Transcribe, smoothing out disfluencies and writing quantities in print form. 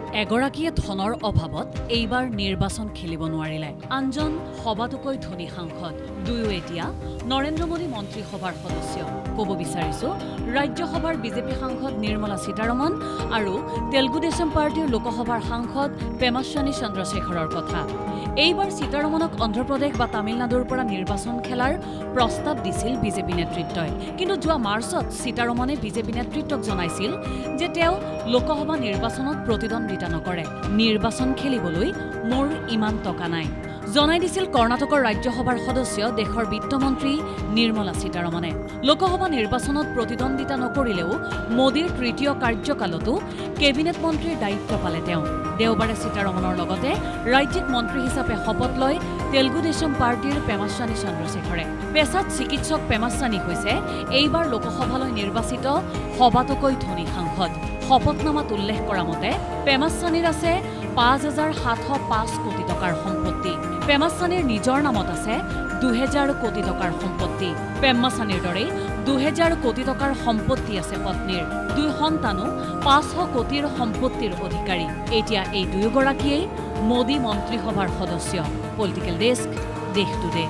এগৰাকীয়ে ধনৰ অভাৱত এইবাৰ নিৰ্বাচন খেলিব নোৱাৰিলে। আনজন সবাতোকৈ ধনী সাংসদ। দুয়ো এতিয়া নৰেন্দ্ৰ মোদী মন্ত্ৰীসভাৰ সদস্য। ক'ব বিচাৰিছো ৰাজ্যসভাৰ বিজেপি সাংসদ নিৰ্মলা সীতাৰমণ আৰু তেলেগু দেশম পাৰ্টিৰ লোকসভাৰ সাংসদ পেমাস্বানী চন্দ্ৰশেখৰৰ কথা। এইবাৰ সীতাৰমণক অন্ধ্ৰপ্ৰদেশ বা তামিলনাডুৰ পৰা নিৰ্বাচন খেলাৰ প্ৰস্তাৱ দিছিল বিজেপি নেতৃত্বই। কিন্তু যোৱা মাৰ্চত সীতাৰমণে বিজেপি নেতৃত্বক জনাইছিল যে তেওঁ লোকসভা নিৰ্বাচনত প্ৰতিদ্বন্দ্বিতা নকৰে। নিৰ্বাচন খেলিবলৈ মোৰ ইমান টকা নাই জনাই দিছিল কৰ্ণাটকৰ ৰাজ্যসভাৰ সদস্য দেশৰ বিত্তমন্ত্ৰী নিৰ্মলা সীতাৰমণে। লোকসভা নিৰ্বাচনত প্ৰতিদ্বন্দ্বিতা নকৰিলেও মোদীৰ তৃতীয় কাৰ্যকালতো কেবিনেট মন্ত্ৰীৰ দায়িত্ব পালে তেওঁ। দেওবাৰে সীতাৰমণৰ লগতে ৰাজ্যিক মন্ত্ৰী হিচাপে শপত লয় তেলেগু দেশম পাৰ্টিৰ পেমাস্বানী চন্দ্ৰশেখৰে। পেছাত চিকিৎসক পেমাস্বানী হৈছে এইবাৰ লোকসভালৈ নিৰ্বাচিত সবাতোকৈ ধনী সাংসদ। শপতনামাত উল্লেখ কৰা মতে পেমাস্বানীৰ আছে ৫,৭০৫ কোটি টকাৰ সম্পত্তি। পেমাস্বানীৰ নিজৰ নামত আছে ২,০০০ কোটি টকাৰ সম্পত্তি। পেম্মাস্বানীৰ দৰে ২,০০০ কোটি টকাৰ সম্পত্তি আছে পত্নীৰ। দুই সন্তানো ৫০০ কোটিৰ সম্পত্তিৰ অধিকাৰী। এতিয়া এই দুয়োগৰাকীয়েই মোদী মন্ত্ৰীসভাৰ সদস্য। পলিটিকেল ডেস্ক, দেশ টুডে।